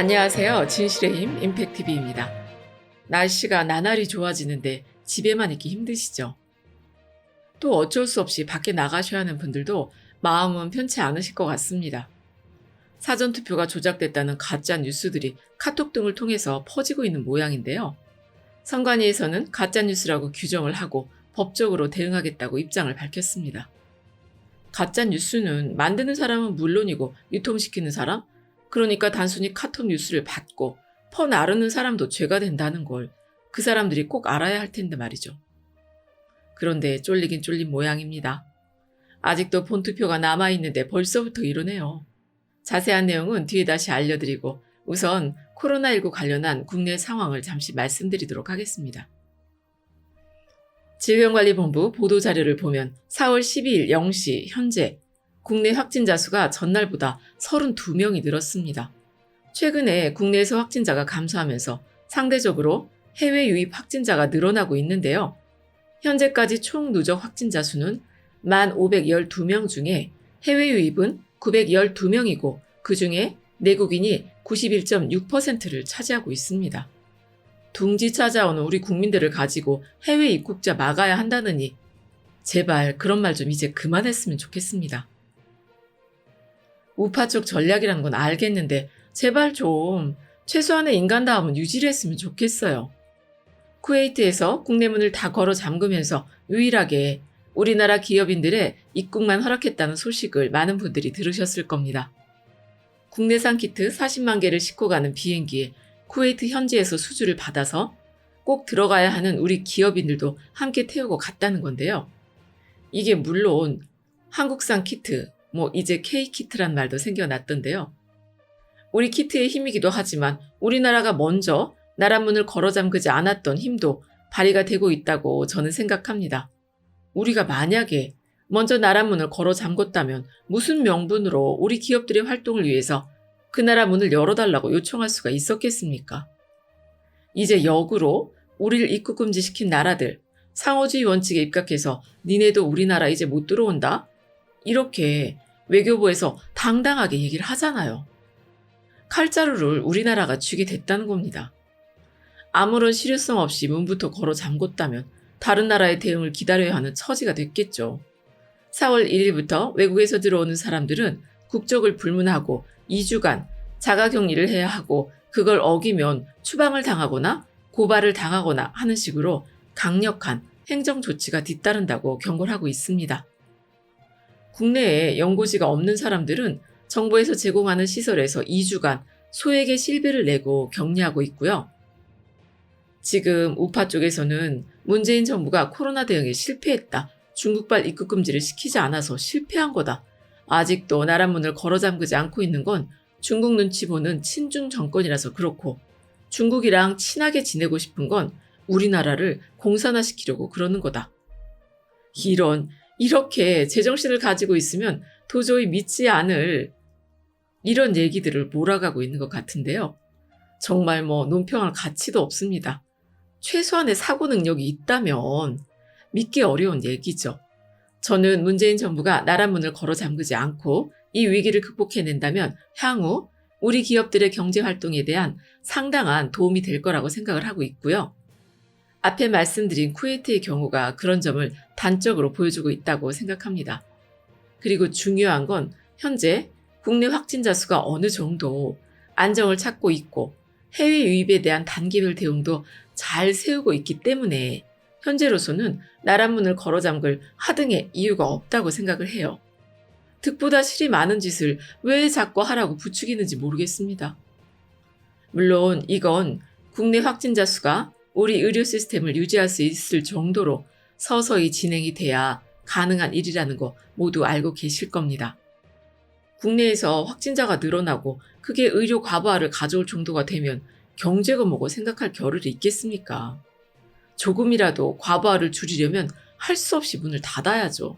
안녕하세요. 진실의 힘 임팩TV입니다. 날씨가 나날이 좋아지는데 집에만 있기 힘드시죠? 또 어쩔 수 없이 밖에 나가셔야 하는 분들도 마음은 편치 않으실 것 같습니다. 사전투표가 조작됐다는 가짜 뉴스들이 카톡 등을 통해서 퍼지고 있는 모양인데요. 선관위에서는 가짜 뉴스라고 규정을 하고 법적으로 대응하겠다고 입장을 밝혔습니다. 가짜 뉴스는 만드는 사람은 물론이고 유통시키는 사람, 그러니까 단순히 카톡 뉴스를 받고 퍼나르는 사람도 죄가 된다는 걸 그 사람들이 꼭 알아야 할 텐데 말이죠. 그런데 쫄리긴 쫄린 모양입니다. 아직도 본투표가 남아있는데 벌써부터 이러네요. 자세한 내용은 뒤에 다시 알려드리고 우선 코로나19 관련한 국내 상황을 잠시 말씀드리도록 하겠습니다. 질병관리본부 보도자료를 보면 4월 12일 0시 현재 국내 확진자 수가 전날보다 32명이 늘었습니다. 최근에 국내에서 확진자가 감소하면서 상대적으로 해외 유입 확진자가 늘어나고 있는데요. 현재까지 총 누적 확진자 수는 1,512명 중에 해외 유입은 912명이고 그중에 내국인이 91.6%를 차지하고 있습니다. 둥지 찾아오는 우리 국민들을 가지고 해외 입국자 막아야 한다느니 제발 그런 말 좀 이제 그만했으면 좋겠습니다. 우파 쪽 전략이라는 건 알겠는데 제발 좀 최소한의 인간다움은 유지를 했으면 좋겠어요. 쿠웨이트에서 국내문을 다 걸어 잠그면서 유일하게 우리나라 기업인들의 입국만 허락했다는 소식을 많은 분들이 들으셨을 겁니다. 국내산 키트 40만 개를 싣고 가는 비행기에 쿠웨이트 현지에서 수주를 받아서 꼭 들어가야 하는 우리 기업인들도 함께 태우고 갔다는 건데요. 이게 물론 한국산 키트, 이제 K키트란 말도 생겨났던데요. 우리 키트의 힘이기도 하지만 우리나라가 먼저 나라 문을 걸어 잠그지 않았던 힘도 발휘가 되고 있다고 저는 생각합니다. 우리가 만약에 먼저 나라 문을 걸어 잠궜다면 무슨 명분으로 우리 기업들의 활동을 위해서 그 나라 문을 열어달라고 요청할 수가 있었겠습니까? 이제 역으로 우리를 입국 금지시킨 나라들, 상호주의 원칙에 입각해서 니네도 우리나라 이제 못 들어온다? 이렇게 외교부에서 당당하게 얘기를 하잖아요. 칼자루를 우리나라가 쥐게 됐다는 겁니다. 아무런 실효성 없이 문부터 걸어 잠궜다면 다른 나라의 대응을 기다려야 하는 처지가 됐겠죠. 4월 1일부터 외국에서 들어오는 사람들은 국적을 불문하고 2주간 자가격리를 해야 하고 그걸 어기면 추방을 당하거나 고발을 당하거나 하는 식으로 강력한 행정조치가 뒤따른다고 경고를 하고 있습니다. 국내에 연고지가 없는 사람들은 정부에서 제공하는 시설에서 2주간 소액의 실비를 내고 격리하고 있고요. 지금 우파 쪽에서는 문재인 정부가 코로나 대응에 실패했다. 중국발 입국 금지를 시키지 않아서 실패한 거다. 아직도 나라 문을 걸어 잠그지 않고 있는 건 중국 눈치 보는 친중 정권이라서 그렇고 중국이랑 친하게 지내고 싶은 건 우리나라를 공산화시키려고 그러는 거다. 이렇게 제정신을 가지고 있으면 도저히 믿지 않을 이런 얘기들을 몰아가고 있는 것 같은데요. 정말 논평할 가치도 없습니다. 최소한의 사고 능력이 있다면 믿기 어려운 얘기죠. 저는 문재인 정부가 나라 문을 걸어 잠그지 않고 이 위기를 극복해낸다면 향후 우리 기업들의 경제 활동에 대한 상당한 도움이 될 거라고 생각을 하고 있고요. 앞에 말씀드린 쿠웨이트의 경우가 그런 점을 단적으로 보여주고 있다고 생각합니다. 그리고 중요한 건 현재 국내 확진자 수가 어느 정도 안정을 찾고 있고 해외 유입에 대한 단계별 대응도 잘 세우고 있기 때문에 현재로서는 나라 문을 걸어 잠글 하등의 이유가 없다고 생각을 해요. 득보다 실이 많은 짓을 왜 자꾸 하라고 부추기는지 모르겠습니다. 물론 이건 국내 확진자 수가 우리 의료 시스템을 유지할 수 있을 정도로 서서히 진행이 돼야 가능한 일이라는 거 모두 알고 계실 겁니다. 국내에서 확진자가 늘어나고 그게 의료 과부하를 가져올 정도가 되면 경제가 뭐고 생각할 겨를이 있겠습니까? 조금이라도 과부하를 줄이려면 할 수 없이 문을 닫아야죠.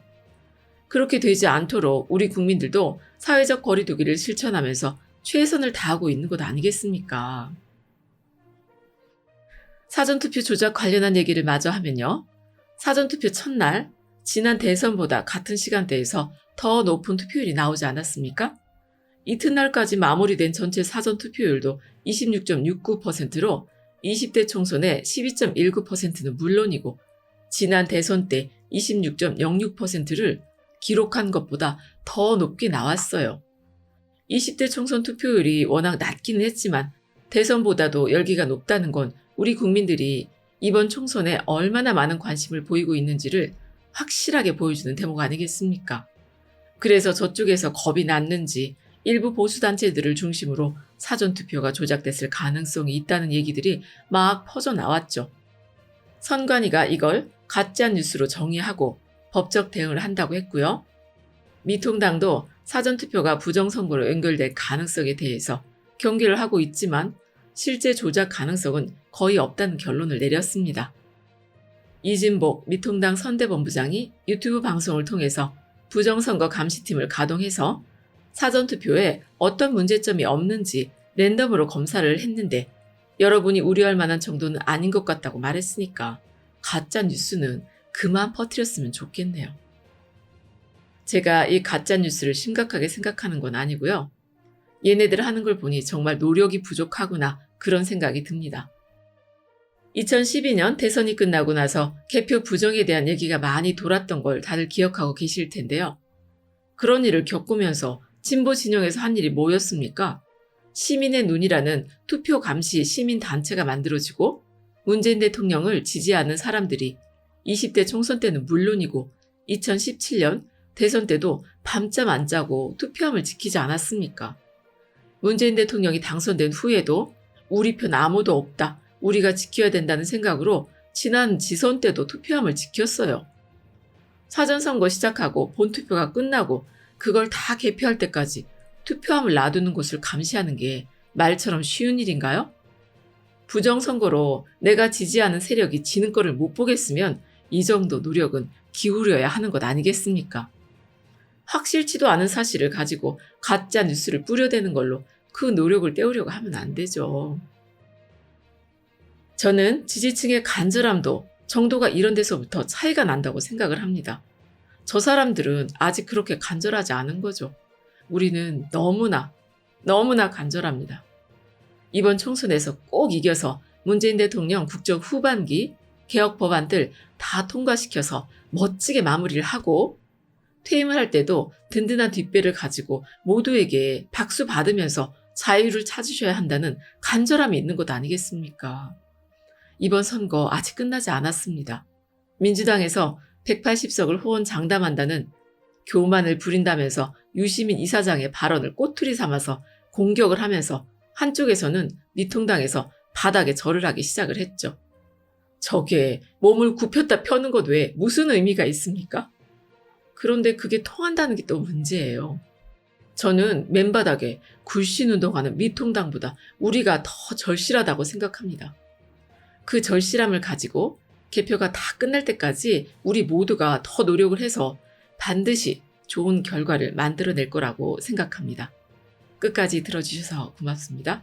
그렇게 되지 않도록 우리 국민들도 사회적 거리두기를 실천하면서 최선을 다하고 있는 것 아니겠습니까? 사전투표 조작 관련한 얘기를 마저 하면요. 사전투표 첫날 지난 대선보다 같은 시간대에서 더 높은 투표율이 나오지 않았습니까? 이튿날까지 마무리된 전체 사전투표율도 26.69%로 20대 총선의 12.19%는 물론이고 지난 대선 때 26.06%를 기록한 것보다 더 높게 나왔어요. 20대 총선 투표율이 워낙 낮기는 했지만 대선보다도 열기가 높다는 건 우리 국민들이 이번 총선에 얼마나 많은 관심을 보이고 있는지를 확실하게 보여주는 대목 아니겠습니까? 그래서 저쪽에서 겁이 났는지 일부 보수단체들을 중심으로 사전투표가 조작됐을 가능성이 있다는 얘기들이 막 퍼져나왔죠. 선관위가 이걸 가짜뉴스로 정의하고 법적 대응을 한다고 했고요. 미통당도 사전투표가 부정선거로 연결될 가능성에 대해서 경계를 하고 있지만 실제 조작 가능성은 거의 없다는 결론을 내렸습니다. 이진복 미통당 선대본부장이 유튜브 방송을 통해서 부정선거 감시팀을 가동해서 사전투표에 어떤 문제점이 없는지 랜덤으로 검사를 했는데 여러분이 우려할 만한 정도는 아닌 것 같다고 말했으니까 가짜 뉴스는 그만 퍼뜨렸으면 좋겠네요. 제가 이 가짜 뉴스를 심각하게 생각하는 건 아니고요. 얘네들 하는 걸 보니 정말 노력이 부족하구나 그런 생각이 듭니다. 2012년 대선이 끝나고 나서 개표 부정에 대한 얘기가 많이 돌았던 걸 다들 기억하고 계실 텐데요. 그런 일을 겪으면서 진보 진영에서 한 일이 뭐였습니까? 시민의 눈이라는 투표 감시 시민단체가 만들어지고 문재인 대통령을 지지하는 사람들이 20대 총선 때는 물론이고 2017년 대선 때도 밤잠 안 자고 투표함을 지키지 않았습니까? 문재인 대통령이 당선된 후에도 우리 편 아무도 없다, 우리가 지켜야 된다는 생각으로 지난 지선 때도 투표함을 지켰어요. 사전선거 시작하고 본투표가 끝나고 그걸 다 개표할 때까지 투표함을 놔두는 곳을 감시하는 게 말처럼 쉬운 일인가요? 부정선거로 내가 지지하는 세력이 지는 거를 못 보겠으면 이 정도 노력은 기울여야 하는 것 아니겠습니까? 확실치도 않은 사실을 가지고 가짜 뉴스를 뿌려대는 걸로 그 노력을 떼우려고 하면 안 되죠. 저는 지지층의 간절함도 정도가 이런 데서부터 차이가 난다고 생각을 합니다. 저 사람들은 아직 그렇게 간절하지 않은 거죠. 우리는 너무나 간절합니다. 이번 총선에서 꼭 이겨서 문재인 대통령 국정 후반기 개혁 법안들 다 통과시켜서 멋지게 마무리를 하고 퇴임을 할 때도 든든한 뒷배를 가지고 모두에게 박수 받으면서 자유를 찾으셔야 한다는 간절함이 있는 것 아니겠습니까? 이번 선거 아직 끝나지 않았습니다. 민주당에서 180석을 호언 장담한다는 교만을 부린다면서 유시민 이사장의 발언을 꼬투리 삼아서 공격을 하면서 한쪽에서는 미통당에서 바닥에 절을 하기 시작을 했죠. 저게 몸을 굽혔다 펴는 것 외에 무슨 의미가 있습니까? 그런데 그게 통한다는 게 또 문제예요. 저는 맨바닥에 굴신운동하는 미통당보다 우리가 더 절실하다고 생각합니다. 그 절실함을 가지고 개표가 다 끝날 때까지 우리 모두가 더 노력을 해서 반드시 좋은 결과를 만들어낼 거라고 생각합니다. 끝까지 들어주셔서 고맙습니다.